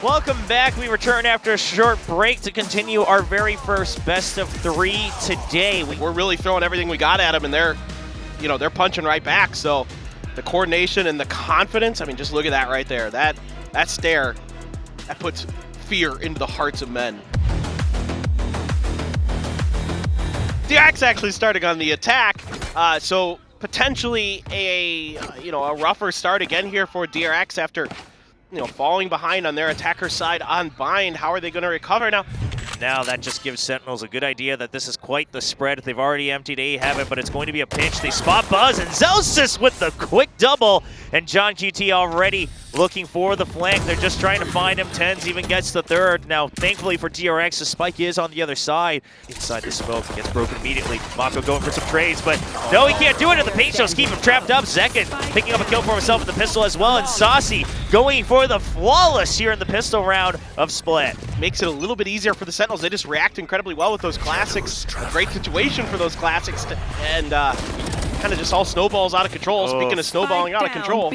Welcome back. We return after a short break to continue our very first best of 3 today. We're really throwing everything we got at them, and they're punching right back. So the coordination and the confidence, I mean, just look at that right there. That stare, that puts fear into the hearts of men. DRX actually starting on the attack, so potentially a rougher start again here for DRX after falling behind on their attacker side on bind. How are they going to recover now? Now that just gives Sentinels a good idea that this is quite the spread. They've already emptied A Heaven, but it's going to be a pinch. They spot Buzz, and Zelsis with the quick double. And John QT already looking for the flank. They're just trying to find him. TenZ even gets the third. Now, thankfully for DRX, the spike is on the other side. Inside the smoke, gets broken immediately. Mako going for some trades, but no, he can't do it. And the paint shows keep him trapped up. Second, picking up a kill for himself with the pistol as well. And Saucy going for the flawless here in the pistol round of Split. Makes it a little bit easier for the Sentinels. They just react incredibly well with those classics. A great situation for those classics, and kind of just all snowballs out of control. Oh. Speaking of snowballing out of control.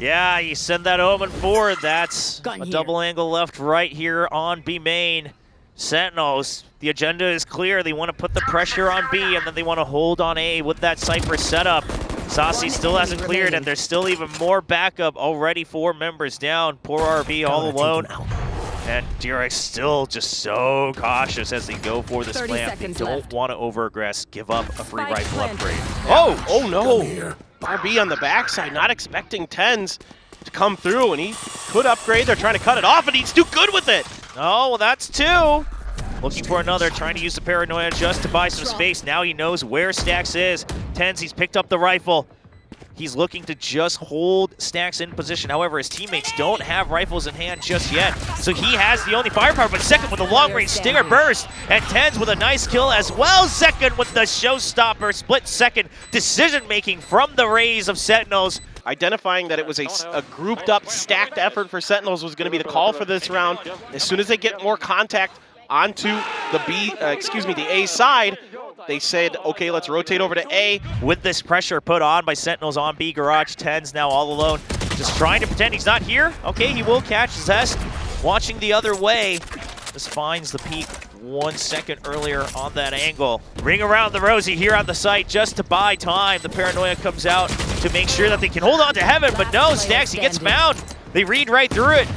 Yeah, you send that omen forward. That's a double angle left right here on B main. Sentinels, the agenda is clear. They want to put the pressure on B, and then they want to hold on A with that Cypher setup. Saucy still hasn't cleared, and there's still even more backup. Already 4 members down. Poor RB all alone. And DRX still just so cautious as they go for this plant. They don't want to over-aggress, give up a free rifle upgrade. Oh no! RB on the backside, not expecting TenZ to come through, and he could upgrade. They're trying to cut it off, and he's too good with it. Oh, well, that's 2. Looking for another, trying to use the paranoia just to buy some space. Now he knows where Stax is. TenZ, he's picked up the rifle. He's looking to just hold Stax in position. However, his teammates don't have rifles in hand just yet. So he has the only firepower, but second with a long-range stinger burst. And TenZ with a nice kill as well. Second with the showstopper. Split second decision-making from the Rays of Sentinels. Identifying that it was a grouped-up, stacked effort for Sentinels was going to be the call for this round. As soon as they get more contact onto the A side, they said, okay, let's rotate over to A. With this pressure put on by Sentinels on B garage, TenZ now all alone, just trying to pretend he's not here. Okay, he will catch Zest, watching the other way. Just finds the peak 1 second earlier on that angle. Ring around the Rosie here on the site just to buy time. The paranoia comes out to make sure that they can hold on to Heaven, but no, Stax, he gets found. They read right through it.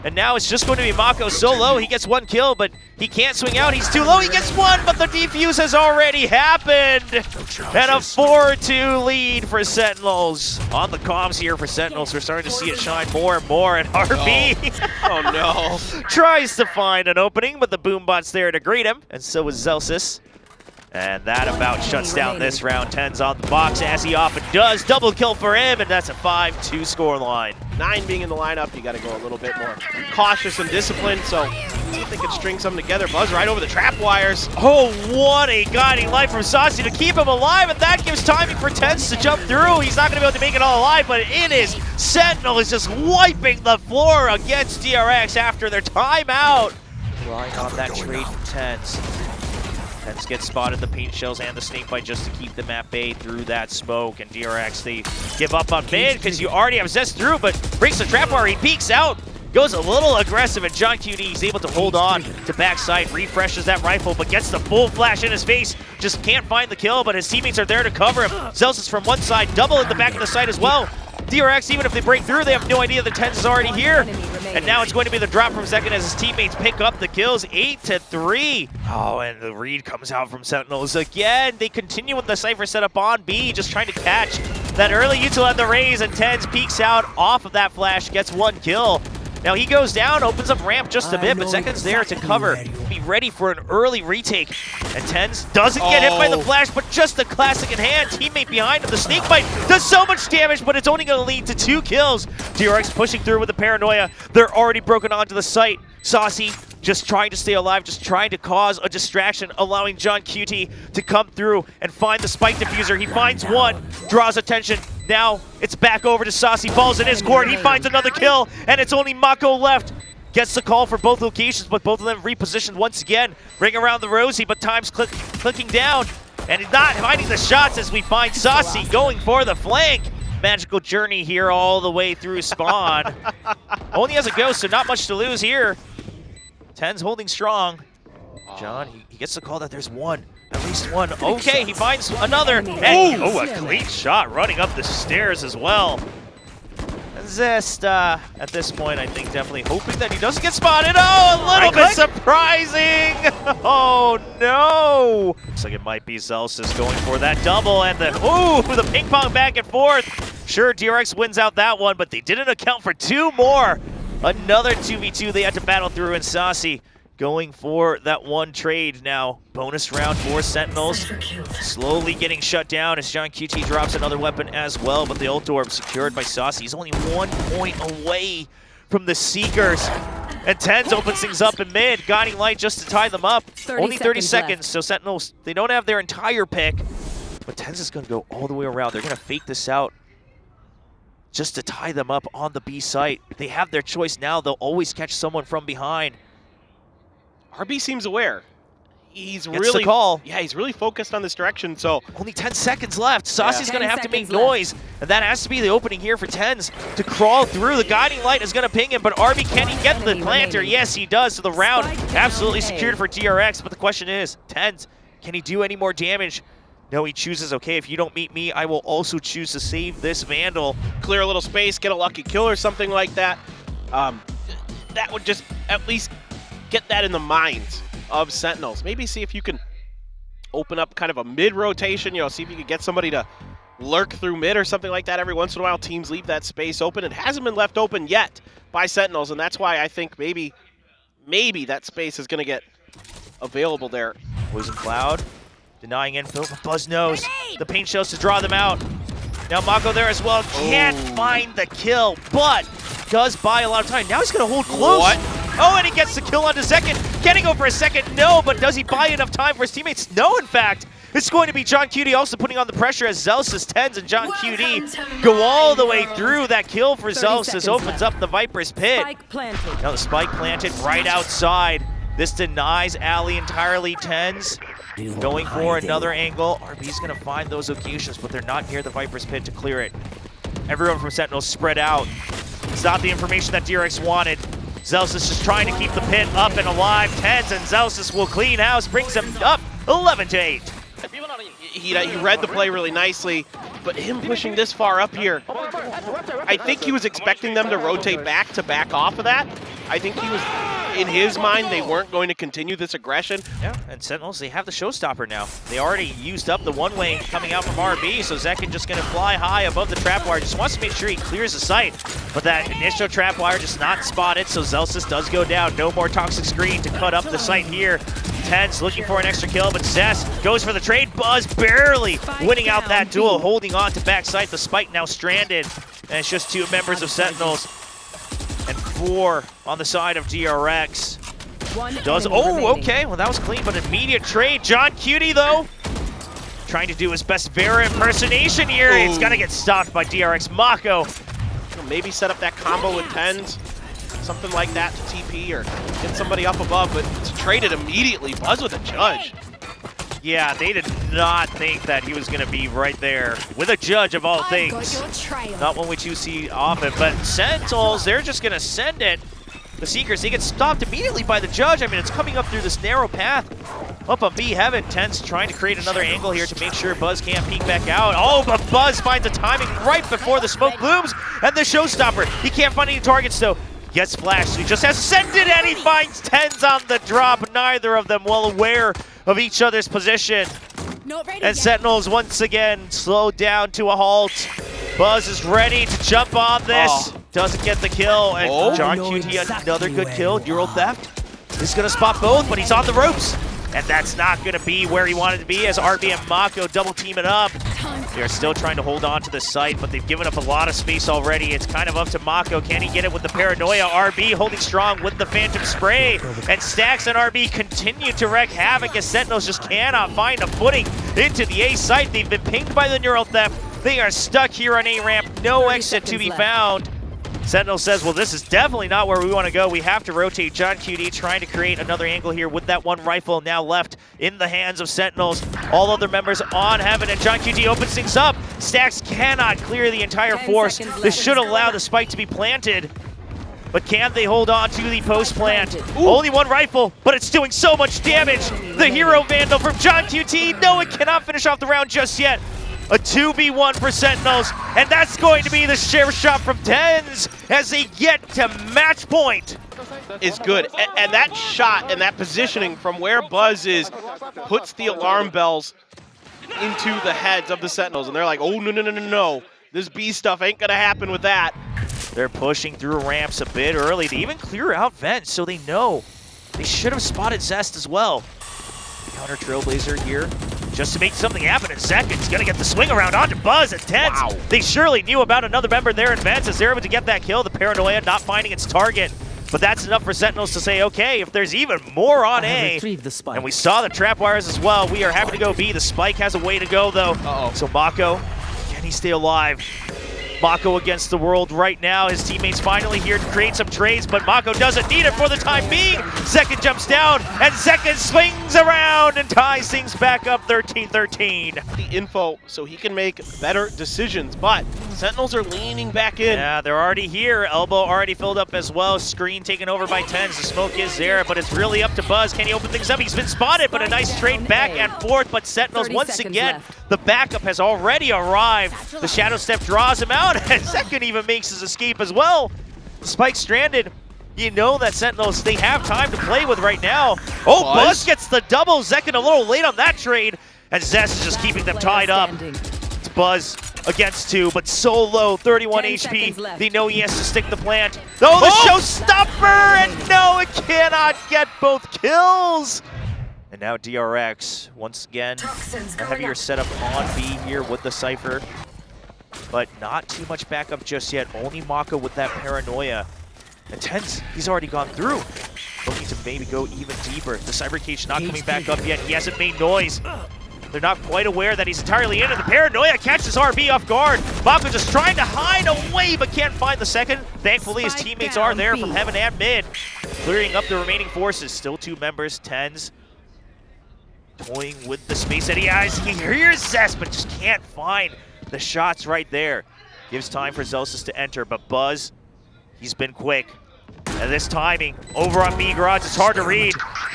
And now it's just going to be Mako so low. He gets 1 kill, but he can't swing out. He's too low. He gets 1, but the defuse has already happened. And a 4-2 lead for Sentinels. On the comms here for Sentinels, we're starting to see it shine more and more. And RB oh no, tries to find an opening, but the Boombot's there to greet him. And so is Zelsis. And that about shuts down this round. TenZ on the box, as he often does. Double kill for him, and that's a 5-2 scoreline. 9 being in the lineup, you got to go a little bit more cautious and disciplined. So see if they can string something together. Buzz right over the trap wires. Oh, what a guiding light from Saucy to keep him alive, and that gives timing for TenZ to jump through. He's not going to be able to make it all alive, but it is Sentinel is just wiping the floor against DRX after their timeout. Relying on that trade from TenZ. TenZ gets spotted, the paint shells and the snakebite just to keep them at bay through that smoke. And DRX, they give up on mid because you already have Zest through, but breaks the trap wire. He peeks out, goes a little aggressive, and John QT is able to hold on to backside, refreshes that rifle, but gets the full flash in his face. Just can't find the kill, but his teammates are there to cover him. Zelsis from one side, double in the back of the site as well. DRX, even if they break through, they have no idea the TenZ is already here. And now it's going to be the drop from second as his teammates pick up the kills, 8-3. Oh, and the read comes out from Sentinels again. They continue with the Cypher setup on B, just trying to catch that early util on the Rays, and TenZ peeks out off of that flash, gets 1 kill. Now he goes down, opens up ramp just a bit, but Second's there to cover. Be ready for an early retake. And TenZ doesn't get hit by the flash, but just the classic in hand. Teammate behind him, the snakebite does so much damage, but it's only going to lead to 2 kills. DRX pushing through with the paranoia. They're already broken onto the site. Saucy just trying to stay alive, just trying to cause a distraction, allowing John QT to come through and find the spike diffuser. He finds 1, draws attention. Now it's back over to Saucy, falls in his court. He finds another kill, and it's only Mako left. Gets the call for both locations, but both of them repositioned once again. Ring around the Rosie, but time's clicking down. And he's not finding the shots as we find Saucy going for the flank. magical journey here all the way through spawn. Only has a ghost, so not much to lose here. TenZ holding strong. John, he gets the call that there's one. At least one. Okay, he finds another. And, oh, a clean shot running up the stairs as well. Zest, at this point, I think definitely hoping that he doesn't get spotted. Oh, a little bit surprising. Oh, no. Looks like it might be Zelsis going for that double and the ping pong back and forth. Sure, DRX wins out that one, but they didn't account for two more. Another 2v2 they had to battle through, and Saucy going for that one trade now. Bonus round for Sentinels. Slowly getting shut down as John QT drops another weapon as well, but the ult orb secured by Saucy. He's only 1 point away from the Seekers. And TenZ opens things up in mid, guiding light just to tie them up. Only 30 seconds, so Sentinels, they don't have their entire pick, but TenZ is going to go all the way around. They're going to fake this out just to tie them up on the B site. They have their choice now. They'll always catch someone from behind. RB seems aware. He's Gets really the call. Yeah, he's really focused on this direction. So only 10 seconds left. Saucy's going to have to make left. noise, and that has to be the opening here for TenZ to crawl through. The guiding light is going to ping him, but RB, can he get the planter? Yes, he does. So the round absolutely secured for DRX. But the question is, TenZ, can he do any more damage? No, he chooses, okay, if you don't meet me, I will also choose to save this Vandal. clear a little space, get a lucky kill or something like that. That would just at least get that in the minds of Sentinels. Maybe see if you can open up kind of a mid-rotation, you know, see if you can get somebody to lurk through mid or something like that. Every once in a while, teams leave that space open. It hasn't been left open yet by Sentinels, and that's why I think maybe that space is going to get available there. Poison Cloud denying info, but Buzz knows the paint shells to draw them out. Now Mako there as well, can't find the kill, but does buy a lot of time. Now he's going to hold close. What? Oh, and he gets the kill onto second. Can he go for a second? No, but does he buy enough time for his teammates? No, in fact. It's going to be John QT also putting on the pressure as Zelsis, TenZ, and John QT go all the way through. That kill for Zelsis opens up the Viper's pit. Now the spike planted right outside. This denies Ali entirely. TenZ going for another angle. RB's going to find those locations, but they're not near the Viper's pit to clear it. Everyone from Sentinels spread out. It's not the information that DRX wanted. Zelsis just trying to keep the pit up and alive. TenZ and Zelsis will clean house, brings him up 11-8. He read the play really nicely, but him pushing this far up here, I think he was expecting them to rotate back off of that. I think he was, in his mind, they weren't going to continue this aggression. Yeah, and Sentinels, they have the showstopper now. They already used up the one-way coming out from RB, so Zekin just going to fly high above the trap wire. Just wants to make sure he clears the site. But that initial trap wire just not spotted, so Zelsis does go down. No more toxic screen to cut up the site here. TenZ looking for an extra kill, but Zest goes for the trade. Buzz barely winning out that duel, holding on to backside. The spike now stranded, and it's just 2 members of Sentinels. And 4 on the side of DRX. Okay, well that was clean, but immediate trade. John QT though, trying to do his best Vera impersonation here. It's gonna get stopped by DRX. Mako. Maybe set up that combo with TenZ, something like that to TP or get somebody up above, but to trade it immediately. Buzz with a judge. Yeah, they did not think that he was going to be right there with a judge of all things. Not one we do see often, but Sentinels, they're just going to send it. The Seekers, they get stopped immediately by the judge. I mean, it's coming up through this narrow path. Up on B heaven, TenZ trying to create another angle here to make sure Buzz can't peek back out. Oh, but Buzz finds the timing right before the smoke blooms, and the showstopper. He can't find any targets, though. Gets flashed, he just has sent it, and he finds TenZ on the drop. Neither of them well aware of each other's position. And Sentinels once again slowed down to a halt. Buzz is ready to jump on this. Doesn't get the kill, and John QT another good kill. Neural theft. He's gonna spot both, but he's on the ropes. And that's not gonna be where he wanted to be as RB and Mako double team it up. They're still trying to hold on to the site, but they've given up a lot of space already. It's kind of up to Mako. Can he get it with the paranoia? RB holding strong with the Phantom Spray. And Stacks and RB continue to wreak havoc as Sentinels just cannot find a footing into the A site. They've been pinged by the neural theft. They are stuck here on A ramp. No exit to be found. Sentinel says, well, this is definitely not where we want to go. We have to rotate. John QD trying to create another angle here with that one rifle now left in the hands of Sentinels. All other members on Heaven, and John QD opens things up. Stax cannot clear the entire force. This should allow the spike to be planted. But can they hold on to the post plant? Only one rifle, but it's doing so much damage. The hero vandal from John QT. No, it cannot finish off the round just yet. A 2v1 for Sentinels, and that's going to be the share shot from TenZ as they get to match point. Is good, and that shot and that positioning from where Buzz is puts the alarm bells into the heads of the Sentinels, and they're like, oh, no. This B stuff ain't gonna happen with that. They're pushing through ramps a bit early. They even clear out vents, so they know. They should have spotted Zest as well. Counter Trailblazer here, just to make something happen in seconds. Gonna get the swing around onto Buzz and TenZ. Wow. They surely knew about another member there in vents as they're able to get that kill. The Paranoia not finding its target. But that's enough for Sentinels to say, okay, if there's even more on A, and we saw the trap wires as well, we are happy to go B. The spike has a way to go, though. So Mako, can he stay alive? Mako against the world right now. His teammates finally here to create some trades, but Mako doesn't need it for the time being. Zekken jumps down, and Zekken swings around and ties things back up 13-13. The info so he can make better decisions, but Sentinels are leaning back in. Yeah, they're already here. Elbow already filled up as well. Screen taken over by TenZ. The smoke is there, but it's really up to Buzz. Can he open things up? He's been spotted, but a nice trade back and forth. But Sentinels, once again, the backup has already arrived. The Shadow Step draws him out, and Zekken even makes his escape as well. Spike stranded. You know that Sentinels, they have time to play with right now. Oh, Buzz gets the double. Zekken a little late on that trade, and Zest is just keeping them tied up. It's Buzz against two, but so low, 31 HP. They know he has to stick the plant. Oh, the showstopper, and no, it cannot get both kills. And now DRX, once again, a heavier setup on B here with the Cypher. But not too much backup just yet. Only Mako with that Paranoia. And TenZ, he's already gone through. Looking to maybe go even deeper. The Cyber Cage not coming back up yet. He hasn't made noise. They're not quite aware that he's entirely in, and the Paranoia catches RB off guard. Mako just trying to hide away, but can't find the second. Thankfully, his teammates are there from Heaven and mid, clearing up the remaining forces. Still two members, TenZ toying with the space that he has. He hears Zest, but just can't find the shots right there. Gives time for Zelsis to enter, but Buzz, he's been quick. And this timing over on B Garage, it's hard to read.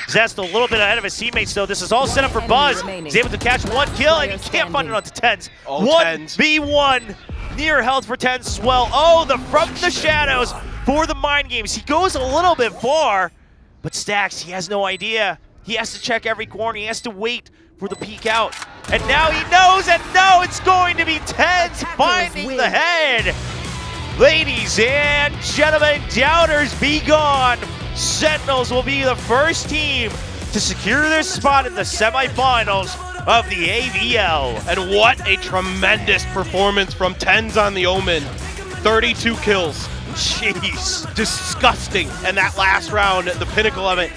Zest a little bit ahead of his teammates, though. This is all set up for Buzz. He's able to catch one kill, and he can't find it onto TenZ. 1v1, near health for TenZ as well. Oh, the from the shadows for the mind games. He goes a little bit far, but Stax, he has no idea. He has to check every corner. He has to wait for the peek out. And now he knows, and no, it's going to be TenZ finding the head. Ladies and gentlemen, doubters be gone. Sentinels will be the first team to secure their spot in the semifinals of the AVL. And what a tremendous performance from TenZ on the Omen. 32 kills. Jeez. Disgusting. And that last round, the pinnacle of it,